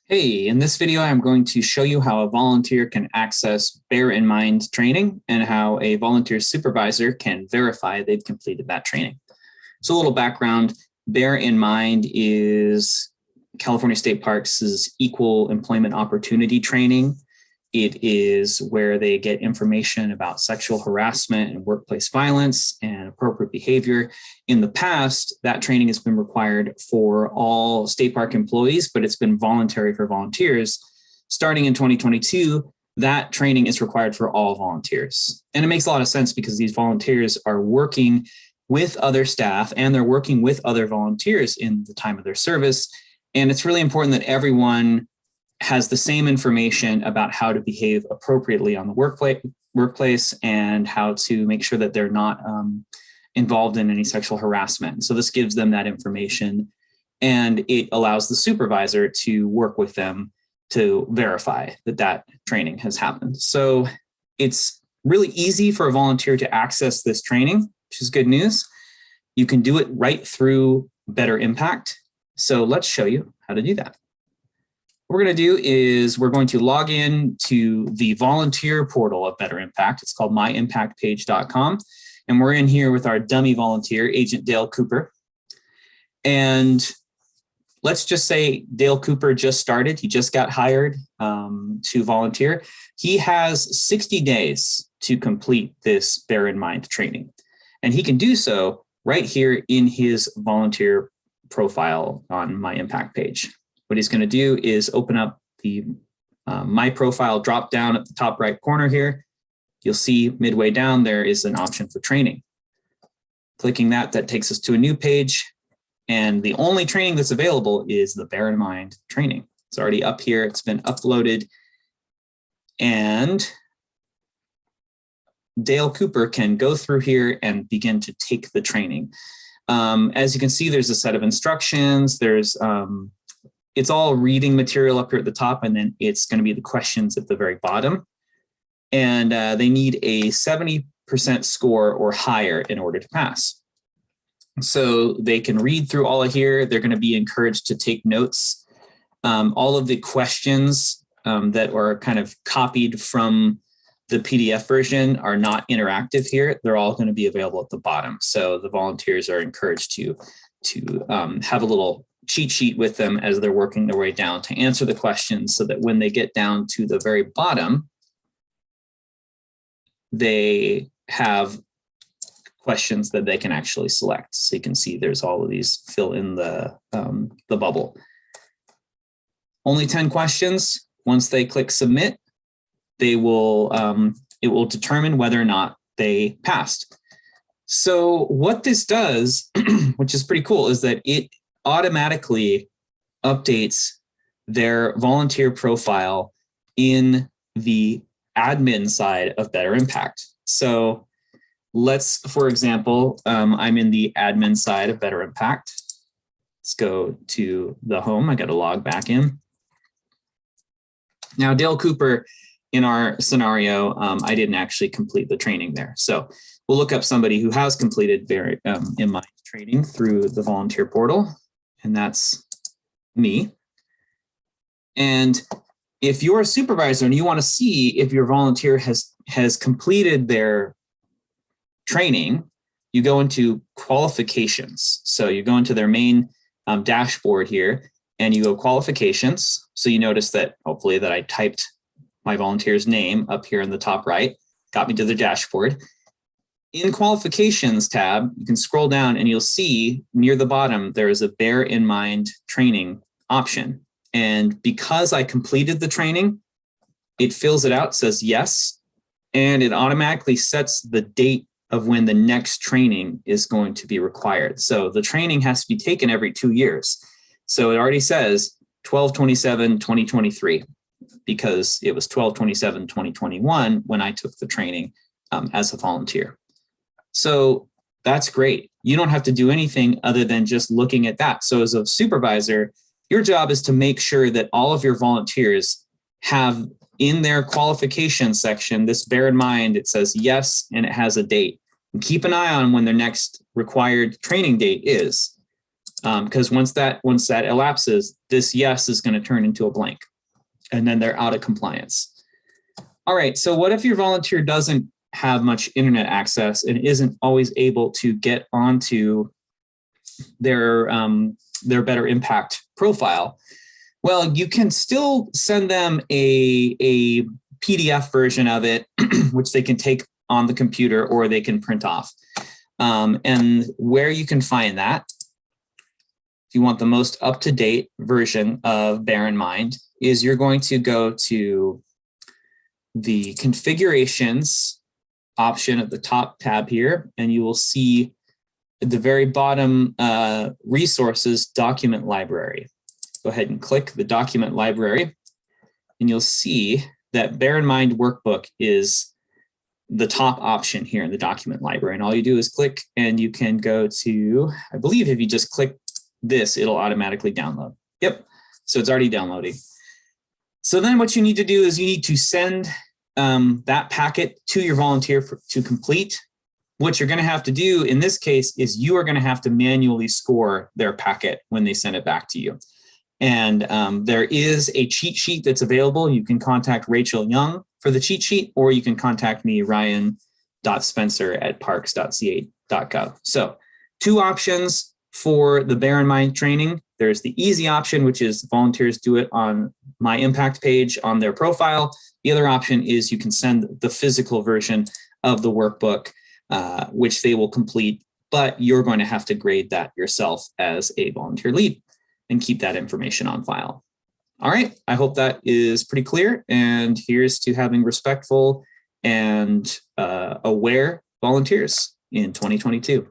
Hey, in this video, I'm going to show you how a volunteer can access Bear in Mind training and how a volunteer supervisor can verify they've completed that training. So a little background, Bear in Mind is California State Parks' equal employment opportunity training. It is where they get information about sexual harassment and workplace violence and appropriate behavior. In the past, that training has been required for all state park employees, but it's been voluntary for volunteers. Starting in 2022, that training is required for all volunteers. And it makes a lot of sense because these volunteers are working with other staff and they're working with other volunteers in the time of their service. And it's really important that everyone has the same information about how to behave appropriately on the workplace and how to make sure that they're not involved in any sexual harassment. So this gives them that information and it allows the supervisor to work with them to verify that that training has happened. So it's really easy for a volunteer to access this training, which is good news. You can do it right through Better Impact. So let's show you how to do that. What we're going to do is we're going to log in to the volunteer portal of Better Impact. It's called myimpactpage.com. And we're in here with our dummy volunteer, Agent Dale Cooper. And let's just say Dale Cooper just started. He just got hired to volunteer. He has 60 days to complete this Bear in Mind training. And he can do so right here in his volunteer profile on My Impact page. What he's going to do is open up the My Profile drop down at the top right corner here. You'll see midway down there is an option for training. Clicking that takes us to a new page. And the only training that's available is the Bear in Mind training. It's already up here. It's been uploaded. And Dale Cooper can go through here and begin to take the training. As you can see, there's a set of instructions. It's all reading material up here at the top, and then it's going to be the questions at the very bottom. And they need a 70% score or higher in order to pass. So they can read through all of here. They're going to be encouraged to take notes. All of the questions that are kind of copied from the PDF version are not interactive here. They're all going to be available at the bottom. So the volunteers are encouraged to have a little cheat sheet with them as they're working their way down to answer the questions so that when they get down to the very bottom, they have questions that they can actually select. So you can see there's all of these fill in the bubble. Only 10 questions. Once they click submit, it will determine whether or not they passed. So what this does, which is pretty cool, is that it automatically updates their volunteer profile in the admin side of Better Impact. So let's, for example, I'm in the admin side of Better Impact. Let's go to the home. I got to log back in. Now, Dale Cooper, in our scenario, I didn't actually complete the training there. So we'll look up somebody who has completed Bear in Mind training through the volunteer portal. And that's me. And if you're a supervisor and you want to see if your volunteer has completed their training, you go into qualifications. So you go into their main dashboard here and you go qualifications. So you notice that hopefully that I typed my volunteer's name up here in the top right, got me to the dashboard. In qualifications tab, you can scroll down and you'll see near the bottom, there is a Bear in Mind training option. And because I completed the training, it fills it out, says yes, and it automatically sets the date of when the next training is going to be required. So the training has to be taken every 2 years. So it already says 12/27/2023 because it was 12/27/2021 when I took the training as a volunteer. So that's great. You don't have to do anything other than just looking at that. So as a supervisor, your job is to make sure that all of your volunteers have in their qualification section, this Bear in Mind, it says yes, and it has a date. And keep an eye on when their next required training date is. because once that elapses, this yes is going to turn into a blank, and then they're out of compliance. All right, so what if your volunteer doesn't have much internet access and isn't always able to get onto their Better Impact profile? Well, you can still send them a PDF version of it, which they can take on the computer or they can print off. And where you can find that, if you want the most up-to-date version of Bear in Mind, is you're going to go to the configurations option at the top tab here, and you will see at the very bottom resources document library. Go ahead and click the document library, and you'll see that Bear in Mind workbook is the top option here in the document library. And all you do is click, and you can go to, I believe if you just click this, it'll automatically download. Yep, so it's already downloading. So then what you need to do is you need to send that packet to your volunteer to complete. What you're going to have to do in this case is you are going to have to manually score their packet when they send it back to you. And there is a cheat sheet that's available. You can contact Rachel Young for the cheat sheet, or you can contact me, ryan.spencer@parks.ca.gov. So 2 options for the Bear in Mind training. There's the easy option, which is volunteers do it on my impact page on their profile. The other option is you can send the physical version of the workbook, which they will complete, but you're going to have to grade that yourself as a volunteer lead and keep that information on file. All right, I hope that is pretty clear. And here's to having respectful and aware volunteers in 2022.